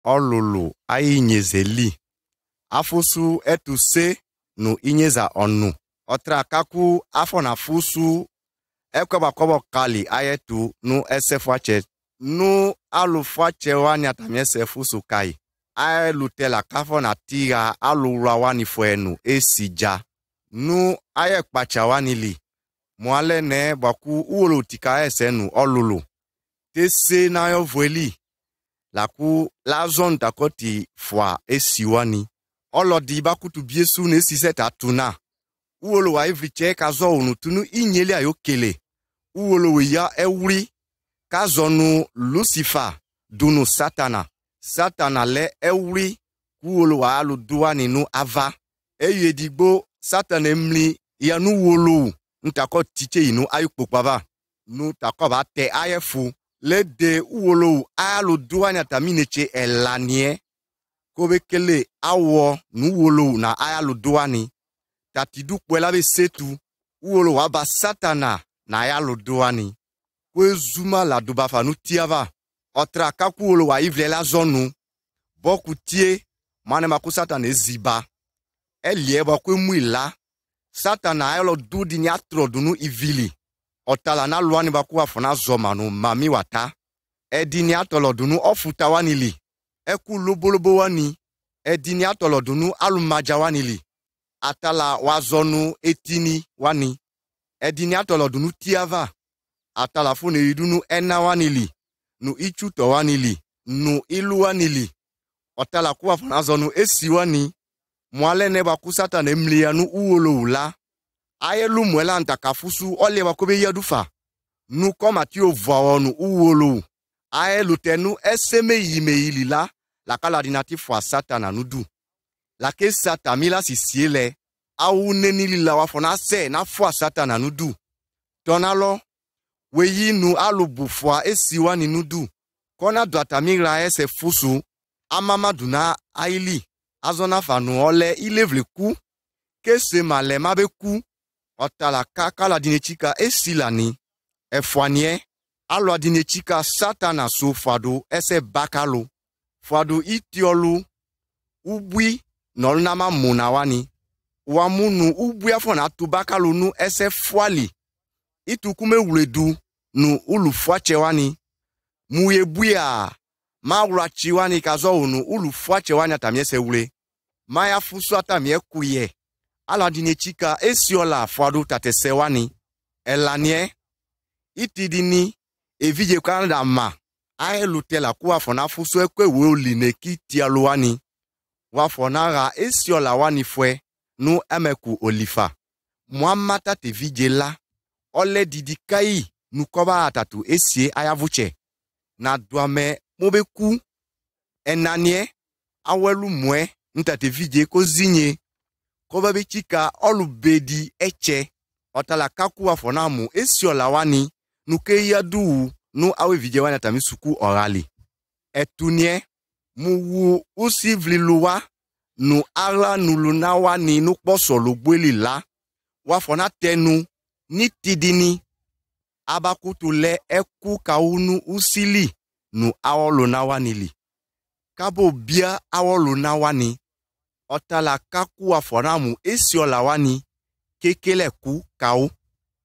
Olulu ayi nyezeli afusu etuse nu inyeza onu otra kaku afọ na fusu ekwebakobo kali ayetu nu esefuache nu alufuache wani atami esefusu kai ayelutela kafọ na tiga alura wani fuenu esija nu ayekpacha wani li mwale ne baku uolo tika esenu olulu tese na yo vueli laku la zone takoti fwa esiwani olodi bakutu biesu na esise tatuna uolo wa evriche kazo unu tunu inyeli ayokele uolo ya ewri kazonu Lucifer dunu satana le ewri uolo wa alu duwani nu ava eyedigbo satana emli ya nu uolo ntako tiche inu ayukpokpava nu takoba te ayefu le de uolo alu duwani atamineche elanie kobekele awo nu uolo na alu duwani tatidu kwela be setu uolo waba satana na alu duwani kwe zuma la dubafa nu tiava otra kaku uolo wa ivle la zonu boku tie mane maku satana eziba elie bakwe muila satana ayolo dudi ni atrodu nu ivili otala na luani baku afona zoma nu mami wata edini atolodu nu ofuta wanili eku lobolobo wani edini atolodu nu alumaja wanili atala wazonu etini wani edini atolodu nu tiava atala fune idunu ena wanili nu ichuto wanili nu ilu wanili otala ku afona zonu esi wani mwale ne baku satana emlia nu uolo ula ayelu mwela ntakafusu ole wakobe yadufa nu komati ovawonu uolo ayelu tenu eseme yimeilila la kala dinati fwa satana nudu la ke satamila sisiele au nenilila wafona se na fwa satana nudu tonalo weyi nu alubu fwa esiwani nudu kona dwatamira ese fusu amamaduna aili azona fanu ole ilevleku kese male mabeku otala kala dinechika esilani efwanie alo dinechika satana so fado ese bakalo fado itiolu ubwi nolnama munawani wamunu ubwi afona tubakalo nu ese fwali itukume wuledu nu ulufuache wani muyebuya maurachi wani kazo unu ulufuache wani atamiese wule maya fusu atamie kuye aladine chika esiola fwadu tatese wani elanie itidini evije kanada ma aelutela kuwa fona fusu ekwe woline kitialu wani wafonara esiola wani fwe nu emeku olifa muamata tevije la ole didikai nukoba atatu esie ayavuche na duame mobeku enanie awelu mwe ntate vije kozinye koba bechika olubedi eche otala kaku afonamu esiola wani nuke yadu nu awe vije wani atamisuku orali etunie muwu usivliluwa nu ara nuluna wani nu posolo gbeli la wafona tenu nitidini abakutule eku kaunu usili nu awoluna wani li kabo bia awoluna wani otala kaku afonamu esiola wani kekele ku kau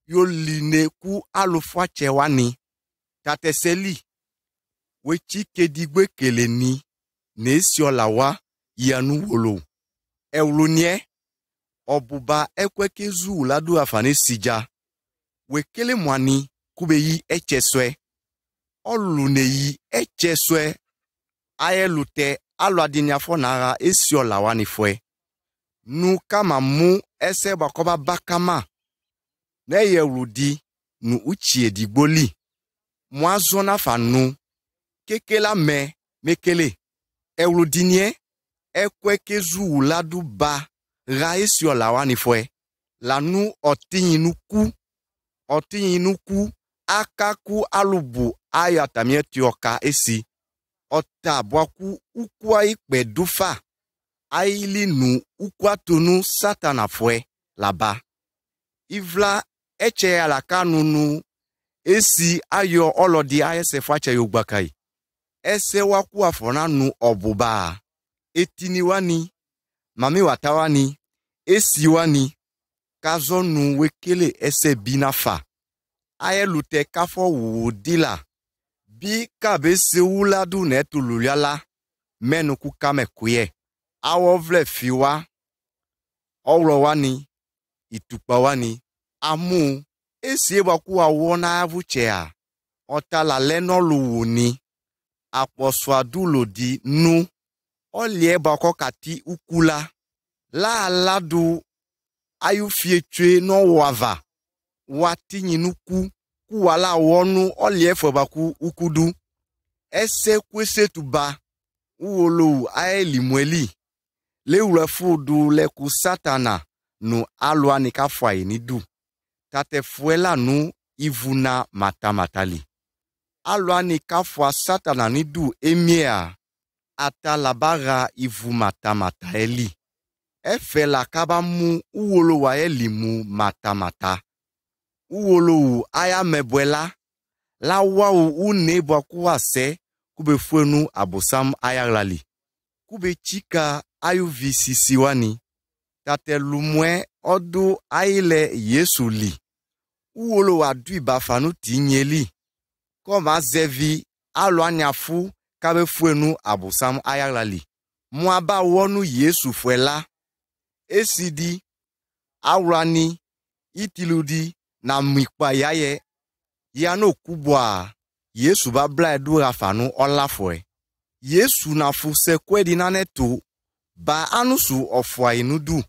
yoline ku alufache wani tateseli wechi kedigwe keleni nesiola wa yanu wolo ewlunie obuba ekwekezu ladu afane sija wekele mwani kubeyi echeswe oluneyi echeswe ayelute alwadini afonara esiola wani fwe nu kama mu ese bakoba bakama neye rudi nu uchie digboli mwazona fanu kekela mekele ewludinie ekwekezu ladu ba ra esiola wani fwe lanu otinyinuku akaku alubu ayatamie tioka esi ota bwaku ukwa ikpe dufa aili nu ukwa tunu satana fwe laba ivla eche alaka nunu esi ayo olodi ayese fache yogbakai ese waku afona nu obuba etini wani mami watawani esi wani kazo nu wekele ese binafa ayelute kafo wudila bi kabe sewuladu netuluyala menu kukame kuye awovle fiwa owro wani itukpa wani amu esi ebaku awona avuchea otala lenoluwuni aposwadulo di nu olie bako kati ukula la aladu ayufietwe no wava watinyinuku kuwala wonu olie fobaku ukudu ese kwese tuba uwolo aelimweli lewurefudu leku satana nu alwani kafwai nidu tate fuela nu ivuna matamatali alwani kafwa satana nidu emia atalabara ivu matamata eli efela kabamu uwolo wa elimu matamata uwolo aya mebwela la wau unebwa kuwase kubefuenu abosam ayaglali kube chika ayu visisi wani tate lumwe odu aile Yesu li uwolo wa dui bafanu tinyeli koma zevi alwanyafu kabefuenu abosam ayaglali muaba wonu Yesu fuela esidi awrani itiludi na mikpa yaye yano kubwa Yesu babla edu rafanu olafwe Yesu na fuse kwedi nanetu ba anusu ofwa inudu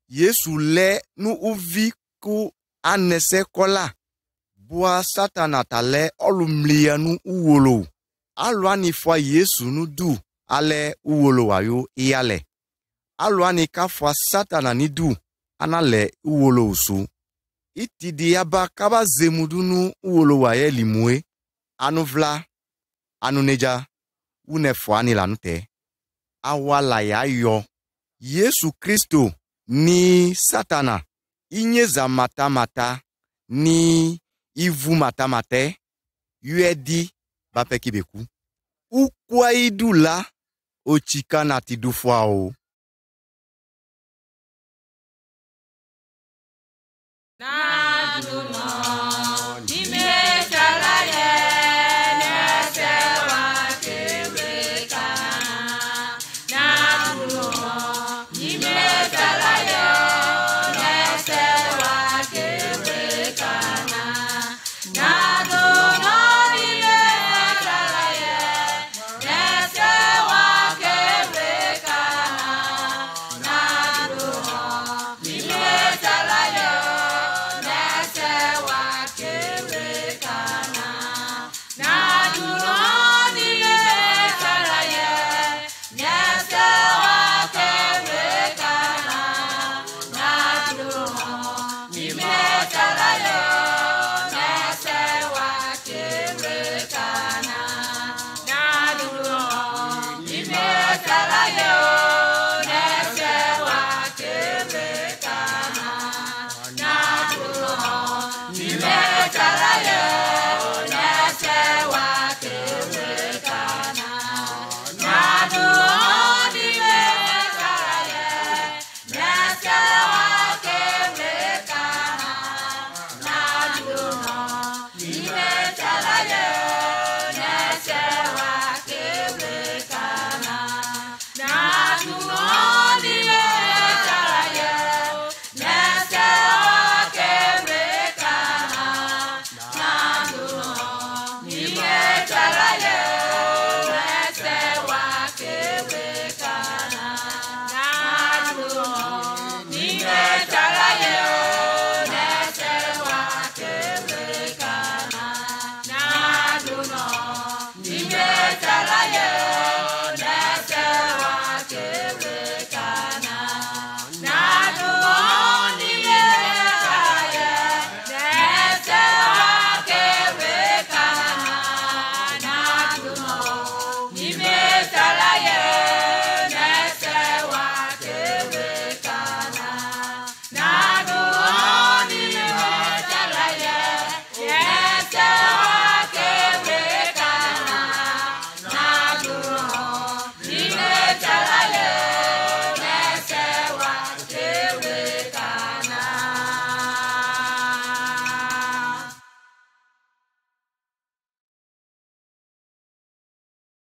Yesu le nu uvi ku anese kola bua satana tale olumliyanu uwolo alwani fwa Yesu nudu ale uwolo wayo iyale alwani kafwa satana nidu anale uwolo usu itidi yaba kaba zemudunu uwolo waye limwe anuvla anuneja unefwa ni lanute awala ya yo Yesu Kristo ni satana inyeza matamata ni ivu matamate yuedi bapekibeku ukwa idula ochika na tidufwa o na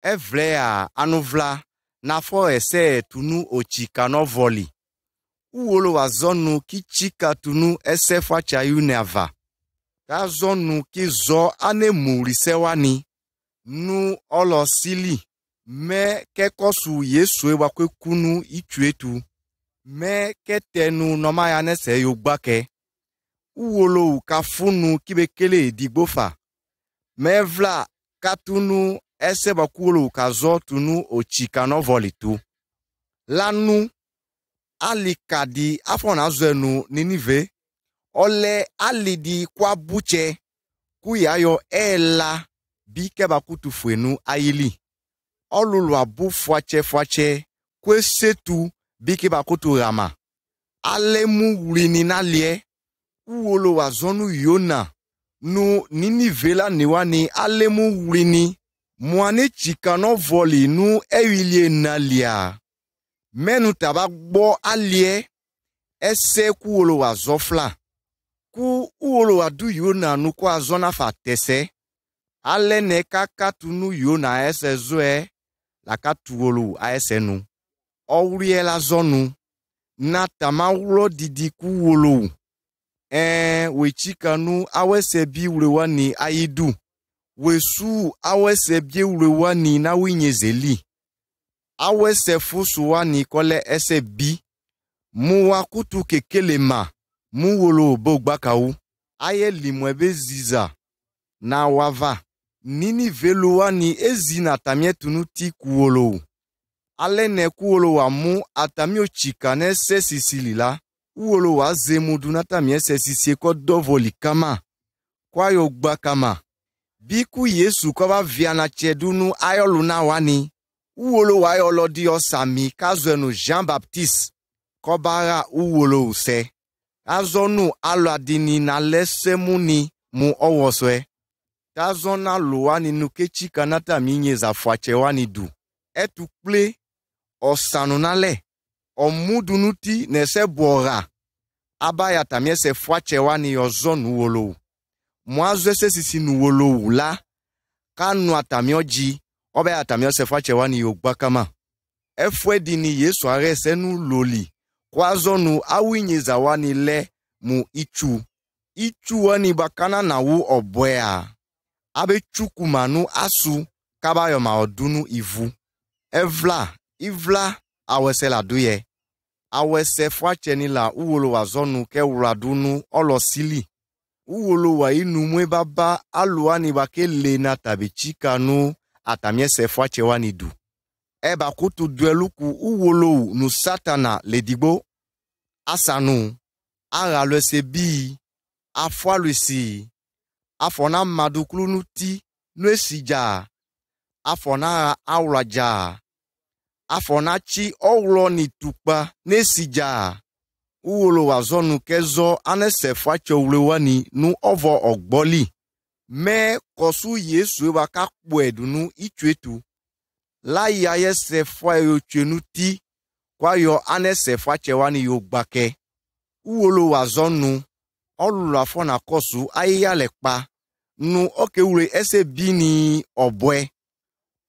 Evlea anuvla nafo ese tunu ochika no voli. Uwolo wazonu ki chika tunu ese facha yuneva. Tazonu ki zo ane murise wani. Nu olo sili. Me kekosu Yesu wakwe kunu ichuetu. Me ketenu nomaya nese yogbake. Uwolo ukafunu kibekele digbofa. Me vla katunu ese bakulo kazo tunu ochika no volitu. Lanu alikadi afona zenu Ninive. Ole alidi kwa buche. Kuyayo ela bike bakutu fuenu ayili. Olulu abu fwache kwe setu bike bakutu rama. Alemu wrini na lie. Uwolo wazonu yona. Nu Ninive la niwani alemu wrini. Mwane chika no voli nu ewilie na lia. Menu tabagbo alie. Ese kuwolo wazofla. Ku uwolo wadu yona nu kwa zona fatese. Ale ne kakatunu yona ese zoe. La katuwolo a ese nu. Ourie la zonu. Na tamawlo didi kuwolo. We chika nu awese bi urewani aidu. Wesu awese bie urewani na winyezeli. Awese fusu wani kole ese bi. Muwa kutu kekelema. Muwolo bogbakau. Aye limwebe ziza. Na wava. Ninive wani ezi na tamie tunuti kuwolo. Ale ne kuwolo wa mu atamio chika ne se sisili la. Uwolo wa zemudu na tamie se sisi ko dovoli kama. Kwa yo gbakama. Biku Yesu kwa viana chedunu ayolu na wani. Uwolo wa ayolo di osami kazwenu Jean Baptiste. Kobara uwolo use. Azonu aladini na lesemuni mu owoswe. Tazona luwani nukechi kanata minyeza fwache wani du. Etu ple osanunale. Omudunuti nese bora. Abaya tamye se fwache wani yozonu wolo. Mwazwe se sisi nuwolo la. Kanu atamyoji. Obe atamyo se fwache wani yogbakama. Efwe dini Yesu arese nu loli. Kwa zonu awinyeza wani le mu ichu. Ichu wani bakana na wu obwea. Abe chukumanu asu kabayo maodunu ivu. Ivla awese la duye. Awese fwache ni la uwolo wazonu ke uradunu olosili. Uwolo wa inumwe baba aluani bakele na tabichika nu atamye se fwache wani du. Eba kutu dueluku uwolo nu satana ledigbo asanu. Ara le sebi, afwa le si. Afona maduklu nuti, nuesija. Afona aulaja. Afona chi oulo ni tukpa, nesija. Uwolo wazonu kezo anesefwa chowlewani nu ovo ogboli. Me kosu Yesu waka kpwedunu ichwetu. La yaye sefwa yochenuti kwa yo anesefwa chewani yogbake. Uwolo wazonu olulu afona kosu ayya lekpa nu oke ure ese bini obwe.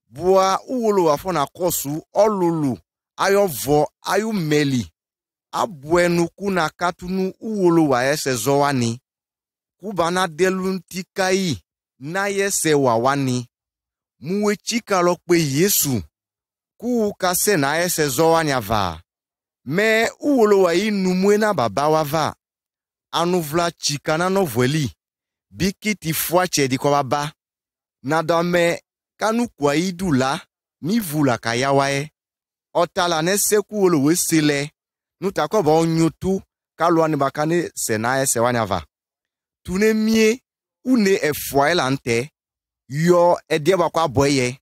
Bua uwolo afona kosu olulu ayovo ayumeli. Abwenu kuna katunu uwolo wa ese zoani. Kubana delunti kai na yese wawani. Muwe chika lokwe Yesu. Ku kase na yese zoani ava. Me uwolo wa inu mwena babawa va. Anuvla chika na novweli. Bikiti fwache di kwa baba. Nadame kanu kwa idula ni vula kayawae. Otala neseku uwolo wesile. Nutakoba onyotu kalwani bakane senaye sewanyava. Tune mie une efwa elante yo edieba kwa boye.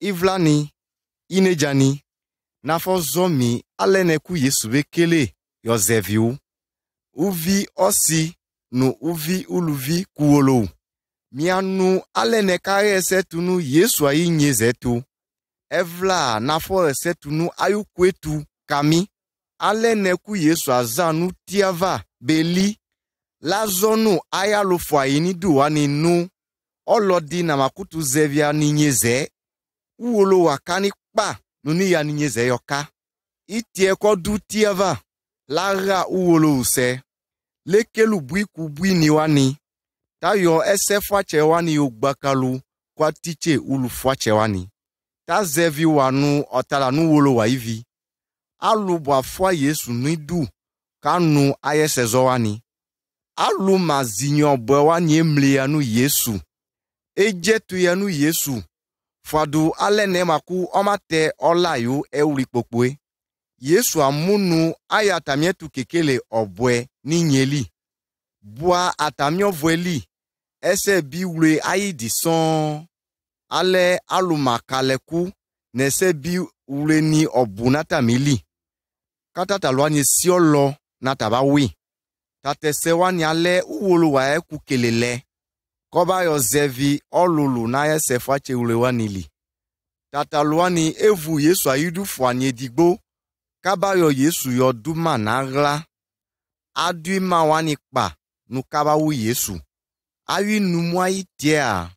Ivlani, inejani, nafo zomi aleneku Yesu bekele yozeviu. Uvi osi nu uvi uluvi kuolo. Mianu aleneka esetunu Yesu ayi nyezetu. Evla nafo esetunu ayukwetu kami. Aleneku Yesu azanu tiava beli. Lazonu ayalufwa iniduwani nu. Olodi na makutu zevia ninyeze. Uwolo wakani kpa nuni ya ninyeze yoka. Itie kodu tiava. Lara uwolo use. Lekelu bui kubui niwani. Tayo ese fwache wani yogbakalu kwa tiche ulu fwache wani. Ta zevi wanu otala nu uwolo wa hivi. Alu bwa fwa Yesu nidu kanu ayesezo wani. Alu mazinyo bwe wani emle yanu Yesu. Ejetu yanu Yesu. Fadu alene maku omate olayu eurikpokwe. Yesu amunu ayatamietu kekele obwe ninyeli. Bua atamio vweli. Ese biwle ayidi son. Ale alumakaleku. Nese biwle ni obunata mili. Kata talwanye siolo natabawi. Tatese wani ale uwolo wa eku kelele. Koba yo zevi olulu na yesefa cheule wanili. Tataluani evu Yesu ayudu fwani edigbo. Kaba yo Yesu yo duma na gla. Adui ma wani kpa nu kaba wu Yesu. Awi numwa itia.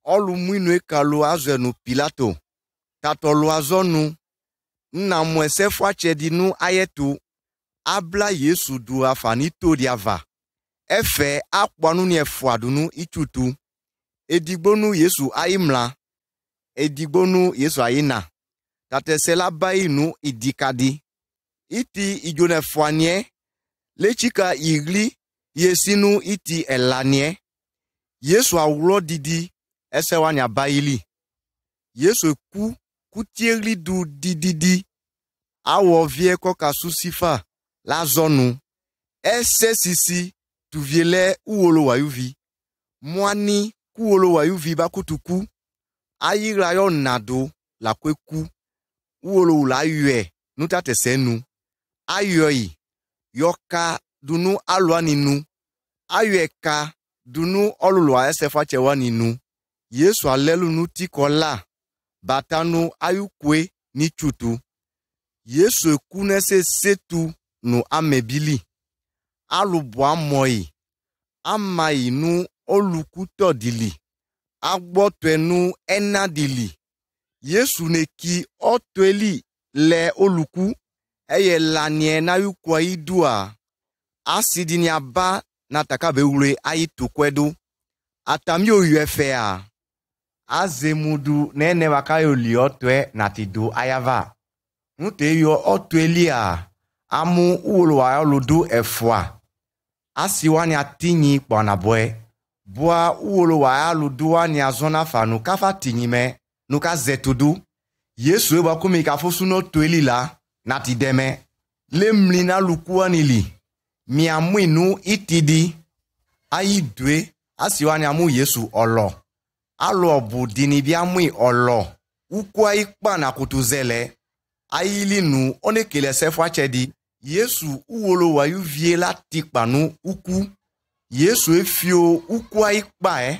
Olu mwinu ekalu azwenu Pilato. Tatolu azonu. Nna mwesefa chedinu ayetu. Abla Yesu du afani todiava. Efe akpanu ni efuadunu ichutu. Edigbonu Yesu aimla. Edigbonu Yesu aina. Tatesela bainu idikadi. Iti ijone fuanie. Lechika igli yesinu iti elanie. Yesu awulo didi esewanya baili. Yesu kutiegli du dididi. Awo vie koka susifa la zonu. Ese sisi tuviele uolo wayuvi. Mwani kuolo wayuvi bakutuku. Ayira yo nado la kweku. Uolo la yue nutate senu. Ayoi yoka dunu alwaninu. Ayueka dunu olulwa esefa chewaninu. Yesu alelu nuti kola. Batanu ayukwe ni chutu. Yesu ekunese setu nu amebili. Alubwa moi. Amai nu olukuto dili. Agbotwenu enadili. Yesu neki otweli le oluku. Eye lanie na yukwa idua. Asidini aba na takabe ule ayitukwedu. Atami oyuefea. Azemudu nene wakayo liotwe natidu ayava. Nute yo otwelia. Amu uolwa yoludu efwa. Asiwani atinyi kwana bwe. Bua uolwa yoludu wani azona fanu kafa tinyime. Nuka zetudu. Yesu eba kumi kafusu no twelila. Natideme. Lemlina lukuanili. Miamwinu itidi. Ayidwe. Asiwani amu Yesu olo. Alo bu dinibiamwi olo. Ukwa ikpa na kutuzele. Ayilinu onekele sefwa chedi. Yesu uwolo wa yuvie la tikpanu uku. Yesu efio ukwa ikpa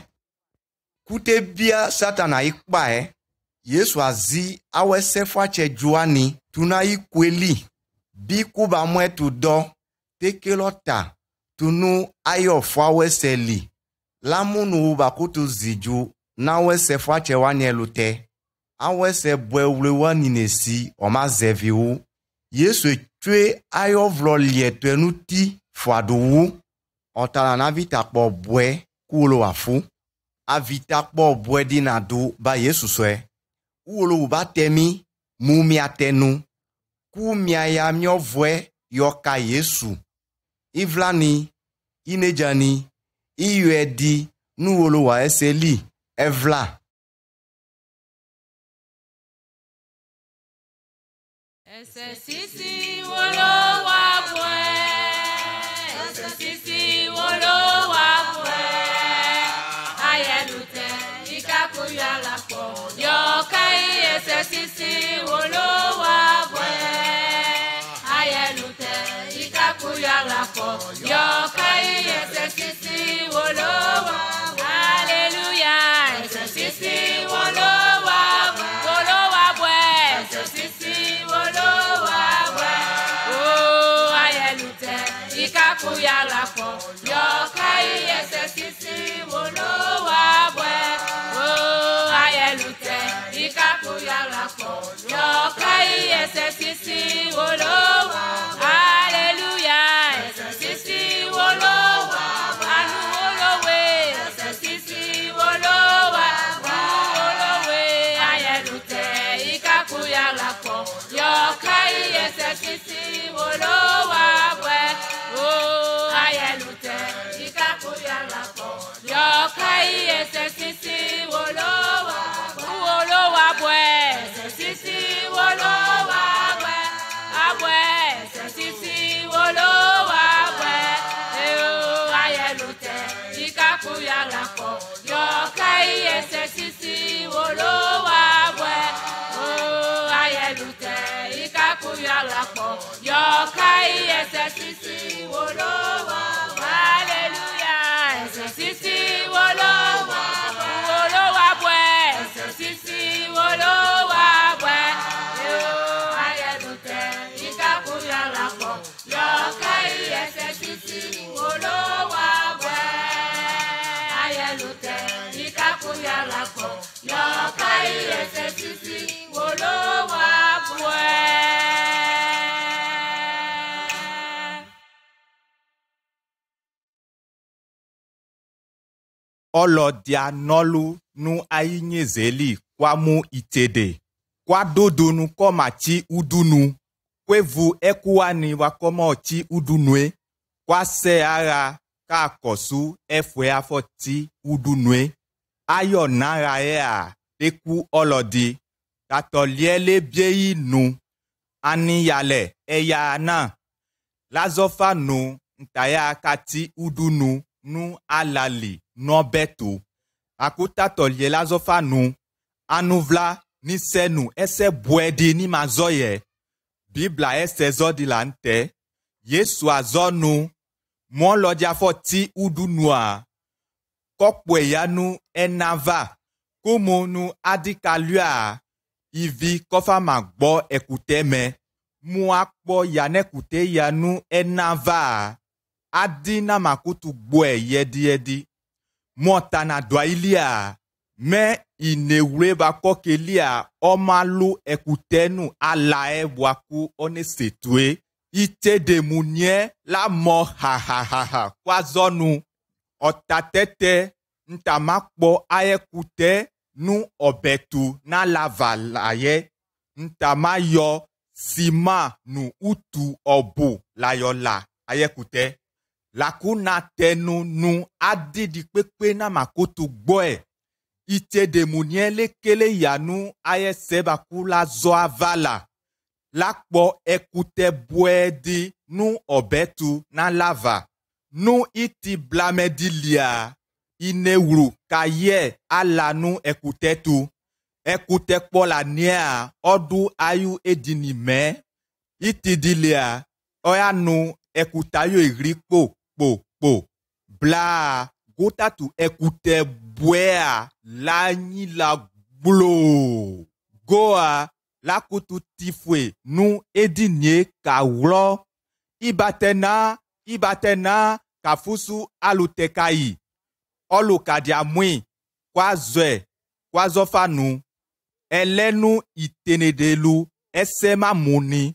Kute bia satana ikpa Yesu azi awe sefwa che juani. Tuna ikweli. Bikuba mwetu do. Tekelota. Tunu ayo fwa weseli. Lamunu ubakutu ziju. Na we sefwa che wani elute. Awe se bwe ulewa ninesi oma zeviwu. Yesu etue ayo vlo lietwe nuti fwaduwu. Otala na vitakpo bwe kuolo wafu. A vitakpo bwe dinadu ba Yesu swe. Uolo uba temi mumia tenu. Kumia ya mio vwe yoka Yesu. Ivlani, inejani, iyuedi, nuolo wa eseli, evla. Ese sisi wolo wabwe. Ese sisi wolo wabwe. Ayelute ikakuya lapo. Yokai ese sisi wolo wabwe. Ayelute ikakuya lapo. Yokai ese sisi wolo wabwe. Hallelujah. Ese sisi wolo wabwe. Wolo wabwe. Ese sisi wolo wabwe. Oh, ayelute ikakuya lapo. Yokai ese sisi wolo wabwe. Oh, ayelute ikakuya lapo. Yokai ese sisi wolo wabwe. Hallelujah. Ese sisi wolo wabwe. Anu wolo we. Ese sisi wolo wabwe. Wolo we. Ayelute ikakuya lapo. Yokai ese sisi wolo wabwe. Oh, ayelute ikakuya lapo. Yokai ese sisi wolo wabwe. Wolo wabwe. Ese sisi wolo wabwe. Abwe. Ese sisi wolo wabwe. Oh, ayelute ikakuya lapo. Yokai ese sisi wolo wabwe. Oh, ayelute ikakuya kuyalapo yokai esesisi wolowa hallelujah esesisi wolowa wolowa bwe esesisi wolowa bwe yo ayelute ikakuyalapo yokai esesisi wolowa bwe ayelute ikakuyalapo yokai esesisi wolowa bwe. Olodia nolu nu ainyezeli kwa mu itede. Kwa dodonu koma chi udunu. Kwevu ekuwani wakoma chi udunwe. Kwa se ara ka kosu efwe afo chi udunwe. Ayo nara ea teku olodi. Katoliele bieyi nu. Ani yale eya na. Lazofa nu ntaya kati udunu nu alali. No betu. Akuta tolye lazofa nu. Anuvla ni senu ese bwedi ni mazoye. Bibla ese zodi lante. Yesu azonu. Mon lodia foti udunua. Kokwe yanu enava. Kumu nu adikalua. Ivi kofa magbo ekute me. Muakbo yanekute yanu enava. Adina makutu bwe yedi. Montana doilia. Me inewre bakokelia. Omalu ekutenu alae waku onesetwe. Ite de munye la mo ha. Kwa zonu. Otatete. Ntamakbo ayekute. Nu obetu na lavalaye. Ntamayo. Sima nu utu obu layola ayekute. Lakuna tenu nu adi di pepe na makotu gboe. Ite de muniele kele yanu aye sebaku la zoavala. Lakpo ekute bwedi nu obetu na lava. Nu iti blamedilia. Inewru kaye ala nu ekute tu. Ekute pola nia odu ayu edini me. Iti dilia. Oya nu ekutayo irikpo. Po. Bla. Gota tu ekute bwea. La nyi la blo. Goa. La kutu tifwe. Nu edinye ka wlo. Ibatena. Kafusu alutekai. Olu kadia mwi. Kwa zwe. Kwa zofa nu. Elenu itenedelu. Esema muni.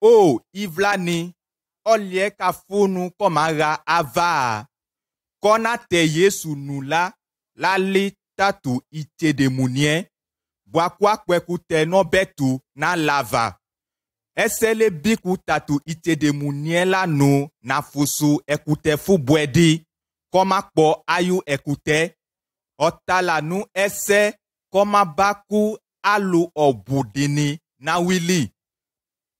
O ivlani. Olie kafunu komara ava. Kona te Yesu nula. Lali tatu itede munye. Bwakwa kwekute no betu na lava. Esele biku tatu itede munye la nu. Na fusu ekute fubwedi. Koma kpo ayu ekute. Otala nu ese. Koma baku alu obudini na wili.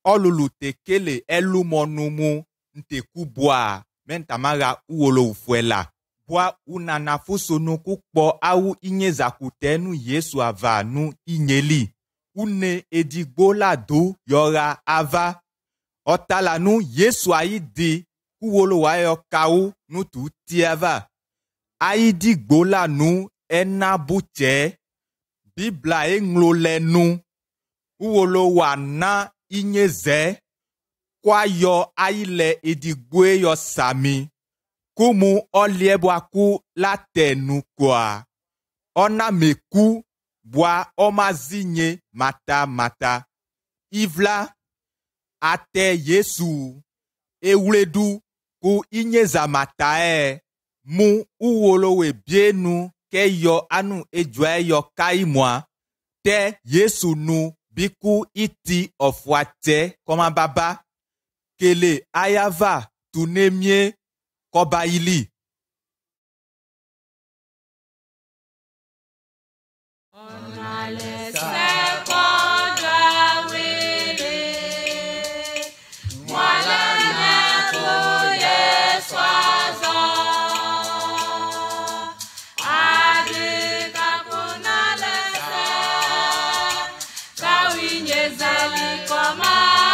Olulu tekele elu monumu nteku bwa mentamara uolo ufuela. Bwa unanafuso nuku kpo au inyeza kutenu Yesu ava nu inyeli. Une edigbo la do yora ava. Otala nu Yesu aidi uolo wayo kau nu tu tiava. Aidigbo la nu enabuche. Bibla englole nu. Uolo wana inyeze. Kwa yo aile edigwe yo sami. Kumu oliebwaku la tenu kwa. Ona meku bwa omazinye mata. Ivla ate Yesu. Ewledu ku inyeza mata mu uwolowe bienu ke yo anu ejwe yo kaimwa. Te Yesu nu biku iti ofwate koma baba. Kele ayava tunemie koba ili. Come on.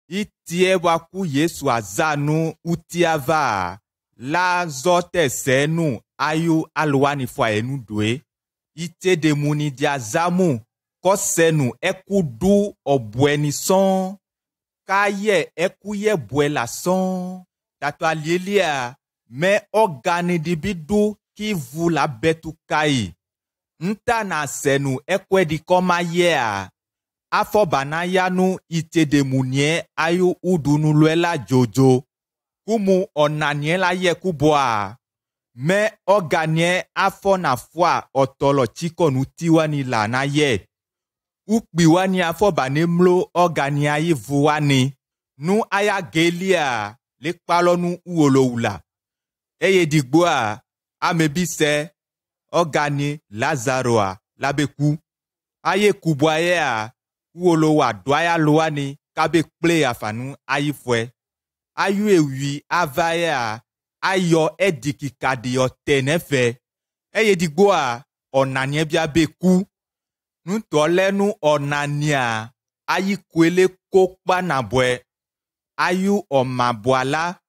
Itie waku Yesu azanu utiava la zote senu ayu alwani fwa enu dwe. Ite demuni diazamu kosenu ekudu obweni son. Kaye ekuye bwela son. Tato alielia me ogani dibidu ki vu la betu kai. Nta na senu ekwedi koma yea. Afo banayanu ite demunye ayu udunu luela jojo. Kumu onanye la ye kubwa. Me oganye afo na fwa otolo chiko nutiwani la na ye. Ukbiwani afo banemlo oganye ayivuwani. Nu aya gelia le palonu uoloula. Eye digboa amebise oganye Lazaroa labeku. Aye kubwaya uolowa doya loani kabe ple afanu ayifwe. Ayu ewi avaya ayo ediki kadio tenefe. Eye digboa onanye bia beku. Ntolenu onania ayi kwele kokpa na bwe. Ayu omabwala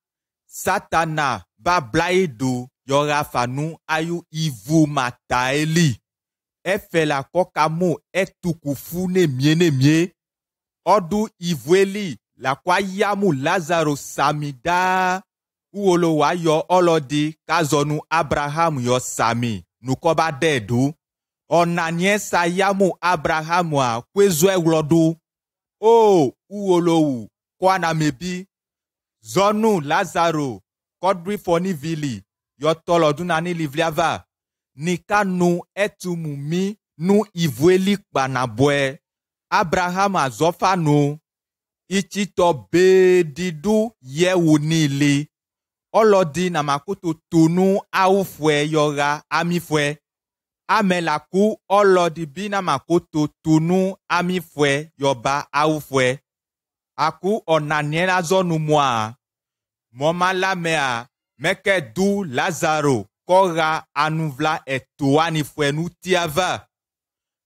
Satana bablaidu yora fanu ayu ivu mataeli. Efela kokamu etukufu ne mie. Odu ivueli la kwa yamu Lazaro samida. Uolo wa yo olodi kazonu Abraham yo sami. Nukoba dedu. Onanye sa yamu Abraham wa kwezwe ulodu. O uolo kwa na mebi. Zonu Lazaro kodri foni vili. Yo tolodu nani livliava. Nika nu etumumi nu ivueli kpanabwe. Abraham azofa nu. Ichito bedidu yewu nili. Olodi na makutu tunu aufwe yoga amifwe. Amelaku olodi bina makutu tunu amifwe yoba aufwe. Aku onaniela zonu mwa. Moma lamea meke du Lazaro. Kora anuvla etuani fwenu tiava.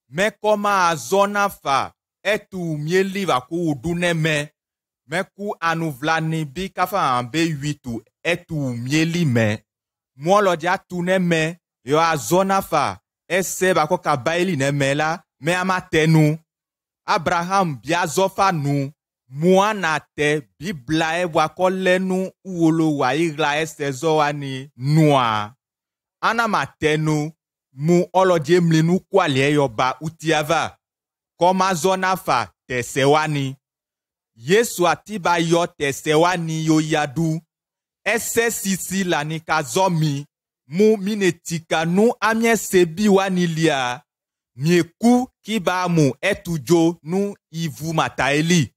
Mekoma azona fa etu mieli vaku uduneme. Meku anuvla nibi kafa ambe yuitu etu mieli me. Mwolo dia tuneme yo azona fa ese bako kabaili nemela me amatenu. Abraham biazofa nu. Muana te Bibla e wako lenu uolo wa ira ese zoani nua. Ana matenu mu olodie mlinu kwalie yoba utiava. Koma zona fa tesewani. Yesu atiba yo tesewani yo yadu. Ese sisi la ni kazomi. Mu minetika nu amye sebi wani lia. Mieku kiba mu etujo nu ivu mataeli.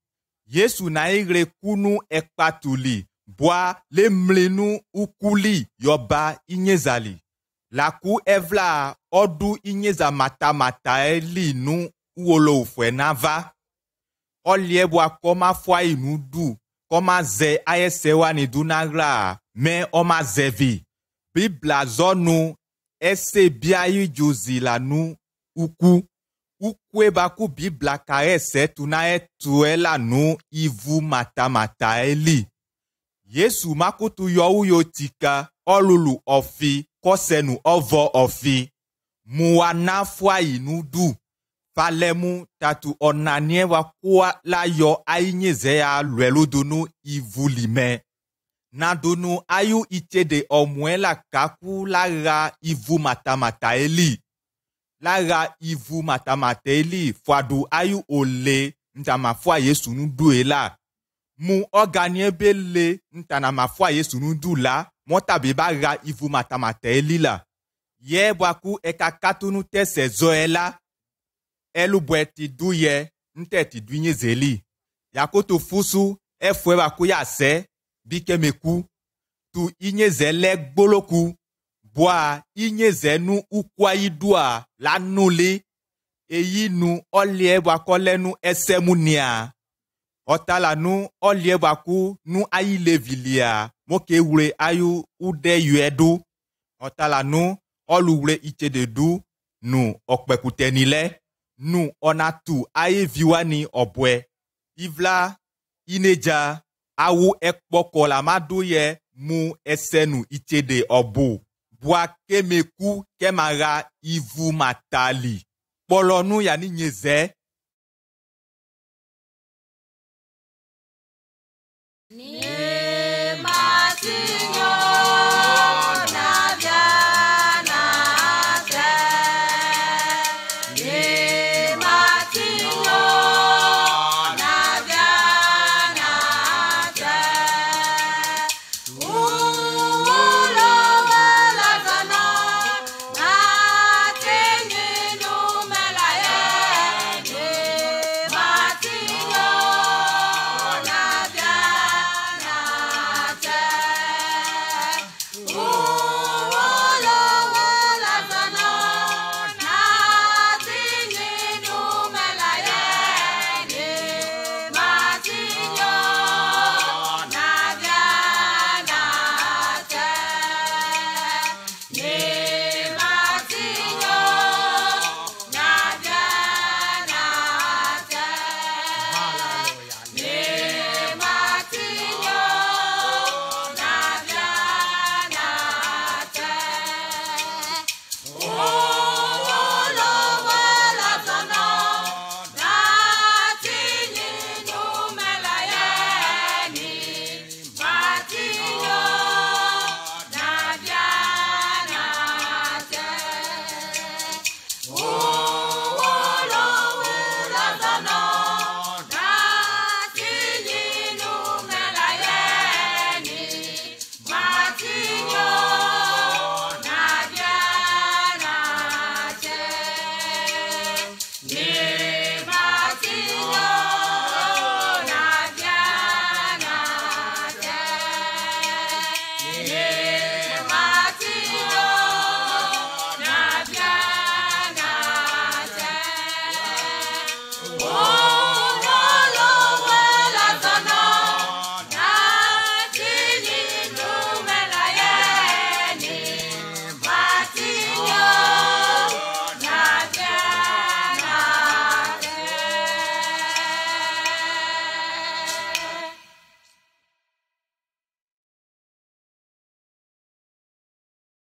Yesu na igre kunu ekpatuli. Boa le mlenu ukuli yoba inyezali. Laku evla odu inyeza mataeli nu uolo ufwe nava. Oliebwa koma fwa inudu. Koma ze ayesewa ni dunagra. Me oma zevi. Bibla zonu ese biayi jozi la nu uku. Ukwe baku Bibla kaese tunae tuela nu ivu mataeli. Yesu makutu yo tika olulu ofi kosenu ovo ofi. Muwana fwa inudu. Falemu tatu onanie wakua la yo ainyeze ya lweludunu ivu lime. Na dunu ayu itede omwela kaku laga ivu mataeli. Laga ivu mataeli fwadu ayu ole ntama fwa Yesu nudu ela. Mu oganie bele ntana mafwa Yesu nudu la motabe baga ivu mataeli la. Ye baku ekakatunu tese zoela. Elu bweti duye nteti dwinye zeli. Yakoto fusu efwe baku yase bike meku. Tu inyeze le gboloku. Boa inyeze nu ukwa idua la nuli. Eyi nu olie wakolenu esemunia. Otala nu olie waku nu ayi levilia. Moke ure ayu ude yuedu. Otala nu oluure ichededu nu okpekutenile. Nu onatu aye viwani obwe. Ivla ineja awu ekpoko la maduye mu esenu ichede obu. Bwa kemeku kemaga ivu matali. Polonu yani nyeze.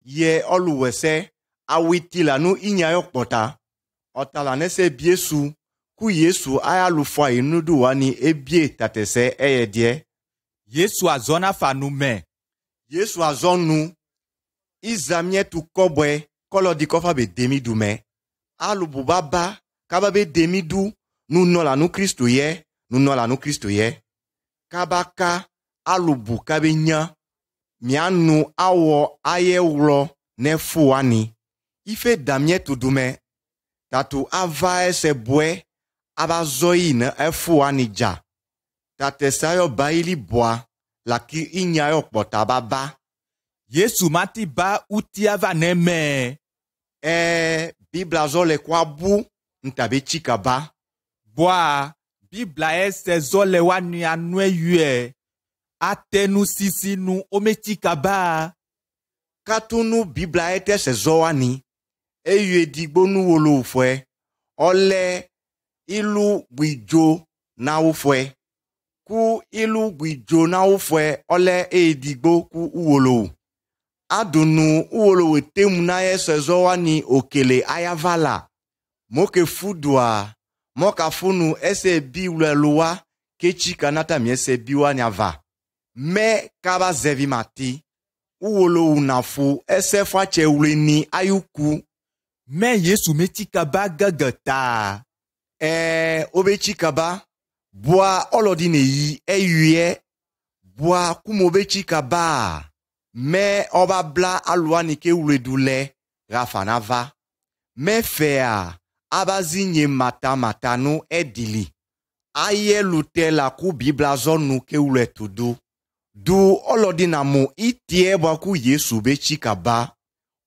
Ye oluwese awiti la nu inyayo kpota otala nese biesu ku Yesu ayalufo inudu wani ebie tatese eyedie. Yesu azona fanu me. Yesu azonu izamie tu kobwe kolo di kofa be demidu me. Alubu baba kaba be demidu nu nola nu Kristo ye, nu nola nu Kristo ye. Kabaka alubu kabe nya mianu awo aye ulo nefu wani. Ife damie tu dume tatu ava ese bwe abazoi ne efu wani ja. Tatesayo baili boa laki inyayo kpota baba. Yesu mati ba utiava neme. Bibla zole kwa bu ntabe chika ba. Boa, Bibla ese zole wani anwe yue. Atenu sisi nu ometika ba. Katunu Bibla ete se zoani. Eyue digbo nu wolo ufwe. Ole ilu gwijo na ufwe. Ku ilu gwijo na ufwe ole digbo ku uwolo. Adunu uwolo wetemu na ese zoani okele ayavala. Moke fudwa. Moka funu ese bi uleluwa kechi kanata mi ese biwa nyava. Me kaba zevi mati. Uwolo unafu ese fache uleni ayuku. Me Yesu metika ba gagata. Obechikaba. Boa olodine yi eyuye. Boa kumobechikaba. Me oba bla aluani ke uledule rafanava. Me fea abazinye mata no edili. Aye lutela ku Bibla zonu ke uletudu. Du olodina mu itie baku Yesu bechikaba.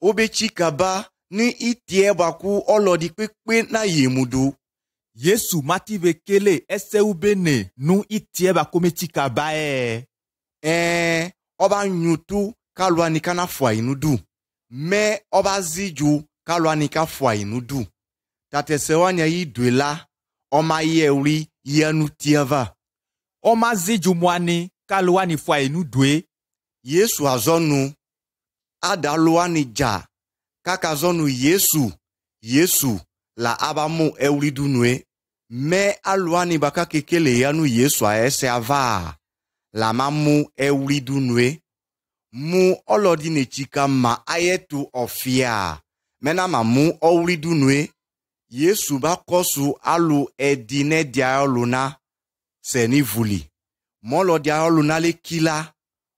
Obechikaba ni itie baku olodi kpekpe na yemudu. Yesu mati bekele ese ubene nu itie bakometika ba Oba nyutu kalwani kana fwa inudu. Me oba ziju kalwani ka fwa inudu. Tatesewanya yi dwela oma yeuri yanu tiava. Oma ziju mwani kalwani fwa inudwe. Yesu azonu adaluani ja. Kaka zonu Yesu la abamu euridunwe. Me aluani baka kekele yanu Yesu a ese ava. La mamu euridunwe. Mu olodi ne chika ma ayetu ofia. Mena mamu euridunwe. Yesu ba kosu alu edine diaoluna. Seni vuli. Molo diaoluna le kila.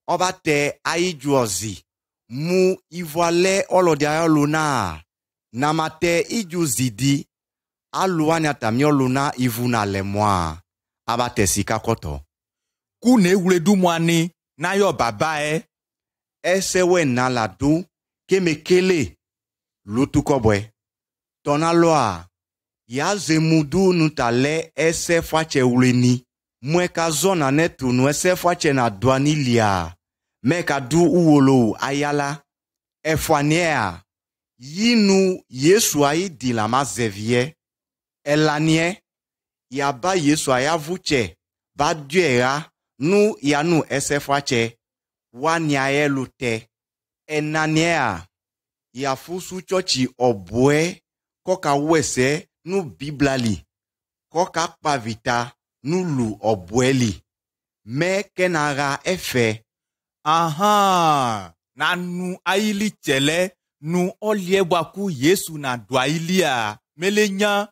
Oba te aijuozi. Mu ivoale olodi ayoluna. Namate iju zidi. Aluani atamioluna ivuna lemwa. Abate sika koto. Kune uledu mwani na yo baba Esewe na ladu kemekele. Lutu kobwe. Tonaloa. Ya zemudu nutale ese fache uleni. Mweka zona netu nu ese fache na duanilia. Meka du uwolo ayala. Efwania. Yinu Yesu ayi di la mazevie. Elanie. Yaba Yesu ayavuche. Ba duera. Nu yanu esefwache. Wanya lute. Enania. Yafusu chochi obwe. Koka wese nu biblali. Koka pavita nu lu obweli. Me kenara efe. Aha, na nu aili chele nu olie waku Yesu na dwa ilia melenya.